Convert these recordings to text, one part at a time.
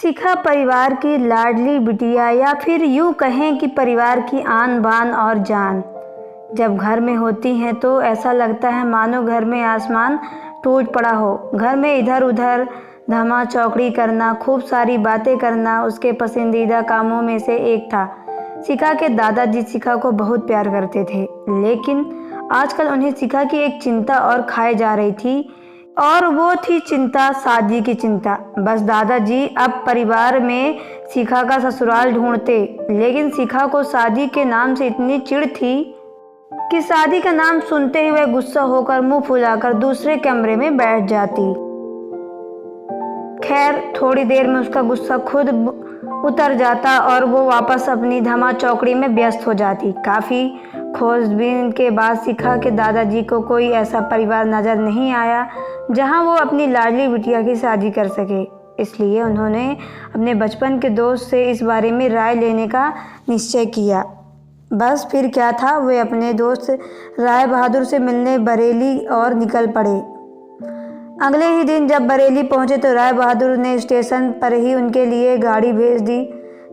शिखा परिवार की लाडली बिटिया या फिर यूँ कहें कि परिवार की आन बान और जान। जब घर में होती हैं तो ऐसा लगता है मानो घर में आसमान टूट पड़ा हो। घर में इधर उधर धमा चौकड़ी करना, खूब सारी बातें करना उसके पसंदीदा कामों में से एक था। शिखा के दादाजी शिखा को बहुत प्यार करते थे, लेकिन आजकल उन्हें शिखा की एक चिंता और खाए जा रही थी, और वो थी चिंता, शादी की चिंता। बस दादाजी अब परिवार में शिखा का ससुराल ढूंढते, लेकिन शिखा को शादी के नाम से इतनी चिढ़ थी कि शादी का नाम सुनते ही वह गुस्सा होकर मुंह फुलाकर दूसरे कमरे में बैठ जाती। खैर, थोड़ी देर में उसका गुस्सा खुद उतर जाता और वो वापस अपनी धमा चौकड़ी में व्यस्त हो जाती। काफ़ी खोजबीन के बाद शिखा के दादाजी को कोई ऐसा परिवार नज़र नहीं आया जहां वो अपनी लाडली बिटिया की शादी कर सके। इसलिए उन्होंने अपने बचपन के दोस्त से इस बारे में राय लेने का निश्चय किया। बस फिर क्या था, वे अपने दोस्त राय बहादुर से मिलने बरेली और निकल पड़े। अगले ही दिन जब बरेली पहुंचे तो राय बहादुर ने स्टेशन पर ही उनके लिए गाड़ी भेज दी।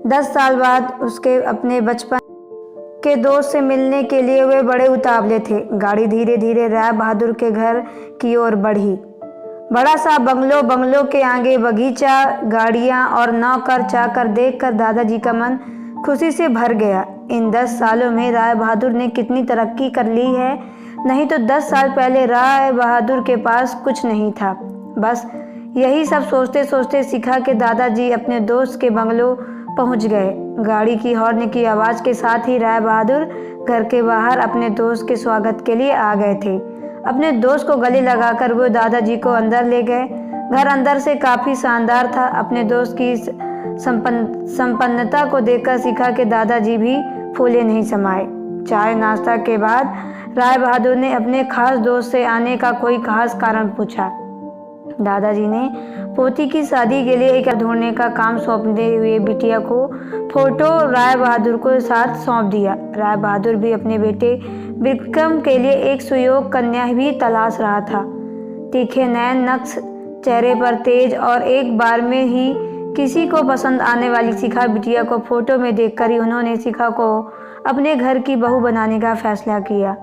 10 साल बाद उसके अपने बचपन के दोस्त से मिलने के लिए वे बड़े उतावले थे। गाड़ी धीरे धीरे राय बहादुर के घर की ओर बढ़ी। बड़ा सा बंगलों के आगे बगीचा, गाड़ियां और नौकर चाकर देखकर दादाजी का मन खुशी से भर गया। इन 10 सालों में राय बहादुर ने कितनी तरक्की कर ली है। नहीं तो 10 साल पहले राय बहादुर के पास कुछ नहीं था। बस यही सब सोचते सोचते शिखा के दादाजी अपने दोस्त के बंगलो पहुंच गए। गाड़ी की हॉर्न की आवाज़ के साथ ही राय बहादुर घर के बाहर अपने दोस्त के स्वागत के लिए आ गए थे। अपने दोस्त को गले लगाकर वो दादाजी को अंदर ले गए। घर अंदर से काफ़ी शानदार था। अपने दोस्त की संपन्नता को देखकर शिखा के दादाजी भी फूले नहीं समाये। चाय नाश्ता के बाद राय बहादुर ने अपने खास दोस्त से आने का कोई खास कारण पूछा। दादाजी ने पोती की शादी के लिए एक ढूंढने का काम सौंपते हुए बिटिया को फोटो राय बहादुर को साथ सौंप दिया। राय बहादुर भी अपने बेटे विक्रम के लिए एक सुयोग कन्या भी तलाश रहा था। तीखे नैन नक्श चेहरे पर तेज और एक बार में ही किसी को पसंद आने वाली शिखा बिटिया को फोटो में देखकर ही उन्होंने शिखा को अपने घर की बहू बनाने का फैसला किया।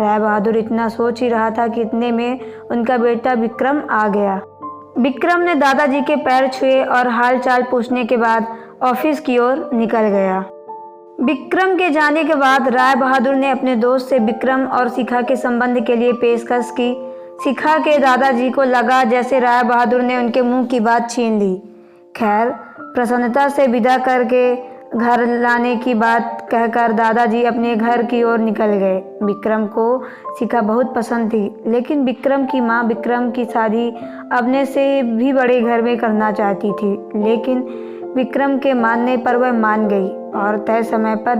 राय बहादुर इतना सोच ही रहा था कि इतने में उनका बेटा विक्रम आ गया। विक्रम ने दादाजी के पैर छुए और हाल चाल पूछने के बाद ऑफिस की ओर निकल गया। विक्रम के जाने के बाद राय बहादुर ने अपने दोस्त से विक्रम और शिखा के संबंध के लिए पेशकश की। शिखा के दादाजी को लगा जैसे राय बहादुर ने उनके मुंह की बात छीन ली। खैर, प्रसन्नता से विदा करके घर लाने की बात कहकर दादाजी अपने घर की ओर निकल गए। विक्रम को शिखा बहुत पसंद थी, लेकिन विक्रम की माँ विक्रम की शादी अपने से भी बड़े घर में करना चाहती थी। लेकिन विक्रम के मानने पर वह मान गई और तय समय पर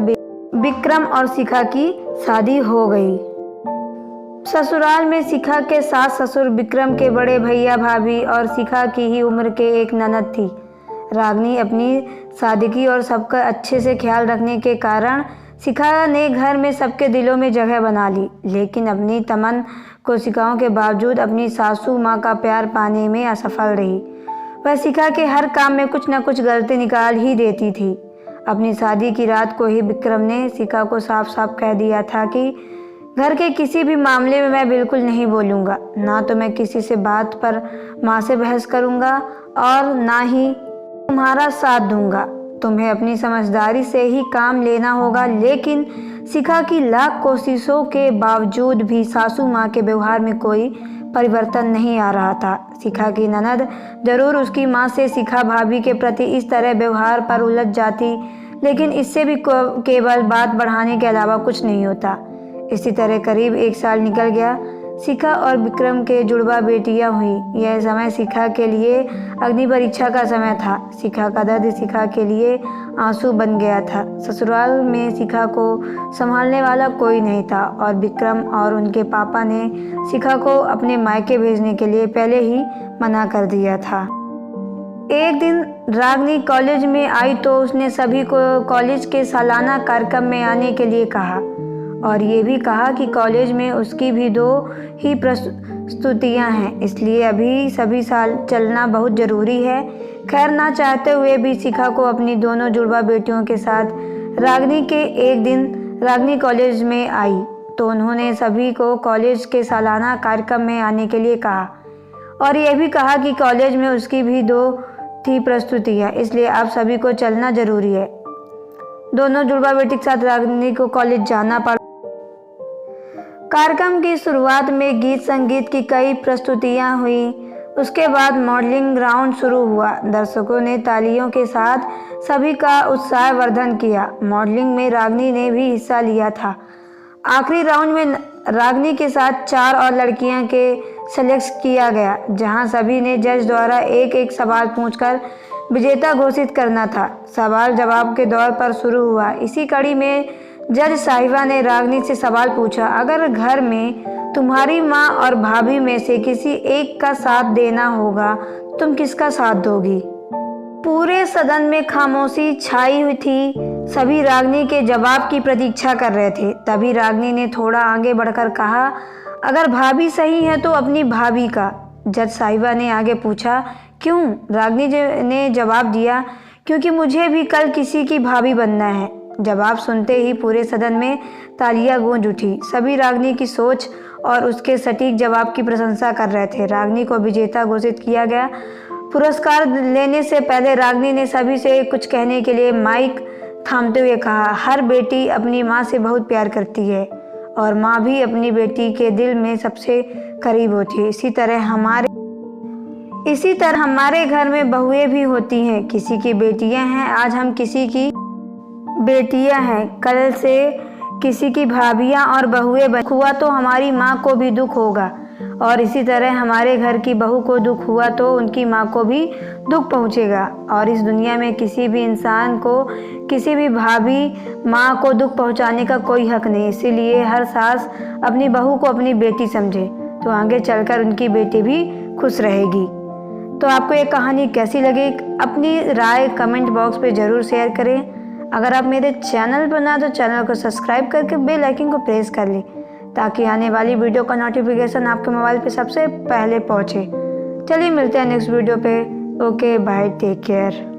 विक्रम और शिखा की शादी हो गई। ससुराल में शिखा के सास ससुर, विक्रम के बड़े भैया भाभी और शिखा की ही उम्र के एक ननद थी। रागनी अपनी सादगी और सबका अच्छे से ख्याल रखने के कारण शिखा ने घर में सबके दिलों में जगह बना ली। लेकिन अपनी तमन कोशिकाओं के बावजूद अपनी सासू माँ का प्यार पाने में असफल रही। वह शिखा के हर काम में कुछ न कुछ गलती निकाल ही देती थी। अपनी शादी की रात को ही विक्रम ने शिखा को साफ साफ कह दिया था कि घर के किसी भी मामले में मैं बिल्कुल नहीं बोलूँगा। ना तो मैं किसी से बात पर माँ से बहस करूँगा और ना ही तुम्हारा साथ दूंगा। तुम्हें अपनी समझदारी से ही काम लेना होगा। लेकिन शिखा की लाख कोशिशों के बावजूद भी सासू माँ के व्यवहार में कोई परिवर्तन नहीं आ रहा था। शिखा की ननद जरूर उसकी माँ से शिखा भाभी के प्रति इस तरह व्यवहार पर उलझ जाती, लेकिन इससे भी केवल बात बढ़ाने के अलावा कुछ नहीं होता। इसी तरह करीब 1 साल निकल गया। शिखा और विक्रम के जुड़वा बेटियां हुई। यह समय शिखा के लिए अग्नि परीक्षा का समय था। शिखा का दर्द शिखा के लिए आंसू बन गया था। ससुराल में शिखा को संभालने वाला कोई नहीं था और विक्रम और उनके पापा ने शिखा को अपने मायके भेजने के लिए पहले ही मना कर दिया था। एक दिन रागनी कॉलेज में आई तो उसने सभी को कॉलेज के सालाना कार्यक्रम में आने के लिए कहा और ये भी कहा कि कॉलेज में उसकी भी 2 ही स्तुतियाँ हैं, इसलिए अभी सभी साल चलना बहुत ज़रूरी है। खैर, ना चाहते हुए भी शिखा को अपनी दोनों जुड़वा बेटियों के साथ रागिनी के एक दिन रागिनी कॉलेज में आई तो उन्होंने सभी को कॉलेज के सालाना कार्यक्रम में आने के लिए कहा और यह भी कहा कि कॉलेज में उसकी भी 2 थी प्रस्तुतियाँ, इसलिए आप सभी को चलना ज़रूरी है। दोनों जुड़वा बेटी के साथ रागिनी को कॉलेज जाना पड़ा। कार्यक्रम की शुरुआत में गीत संगीत की कई प्रस्तुतियाँ हुई। उसके बाद मॉडलिंग राउंड शुरू हुआ। दर्शकों ने तालियों के साथ सभी का उत्साहवर्धन किया। मॉडलिंग में रागिनी ने भी हिस्सा लिया था। आखिरी राउंड में रागिनी के साथ 4 और लड़कियां के सेलेक्ट किया गया, जहां सभी ने जज द्वारा एक एक सवाल पूछकर विजेता घोषित करना था। सवाल जवाब के दौर पर शुरू हुआ। इसी कड़ी में जज साहिबा ने रागिनी से सवाल पूछा, अगर घर में तुम्हारी माँ और भाभी में से किसी एक का साथ देना होगा, तुम किसका साथ दोगी? पूरे सदन में खामोशी छाई हुई थी। सभी रागिनी के जवाब की प्रतीक्षा कर रहे थे। तभी रागिनी ने थोड़ा आगे बढ़कर कहा, अगर भाभी सही है तो अपनी भाभी का। जज साहिबा ने आगे पूछा, क्यों? रागिनी ने जवाब दिया, क्योंकि मुझे भी कल किसी की भाभी बनना है। जवाब सुनते ही पूरे सदन में तालियां गूंज उठी। सभी रागिनी की सोच और उसके सटीक जवाब की प्रशंसा कर रहे थे। रागिनी को विजेता घोषित किया गया। पुरस्कार लेने से पहले रागिनी ने सभी से कुछ कहने के लिए माइक थामते हुए कहा, हर बेटी अपनी माँ से बहुत प्यार करती है और माँ भी अपनी बेटी के दिल में सबसे करीब होती है। इसी तरह हमारे घर में बहुएं भी होती हैं। किसी की बेटियां हैं, आज हम किसी की बेटियां हैं, कल से किसी की भाभियां और बहुएं हुआ तो हमारी माँ को भी दुख होगा और इसी तरह हमारे घर की बहू को दुख हुआ तो उनकी माँ को भी दुख पहुँचेगा। और इस दुनिया में किसी भी इंसान को किसी भी भाभी माँ को दुख पहुँचाने का कोई हक नहीं। इसीलिए हर सास अपनी बहू को अपनी बेटी समझे तो आगे चलकर उनकी बेटी भी खुश रहेगी। तो आपको ये कहानी कैसी लगी? अपनी राय कमेंट बॉक्स पे ज़रूर शेयर करें। अगर आप मेरे चैनल पर ना तो चैनल को सब्सक्राइब करके बेल आइकन को प्रेस कर लें ताकि आने वाली वीडियो का नोटिफिकेशन आपके मोबाइल पे सबसे पहले पहुंचे। चलिए मिलते हैं नेक्स्ट वीडियो पे। Okay bye, take care.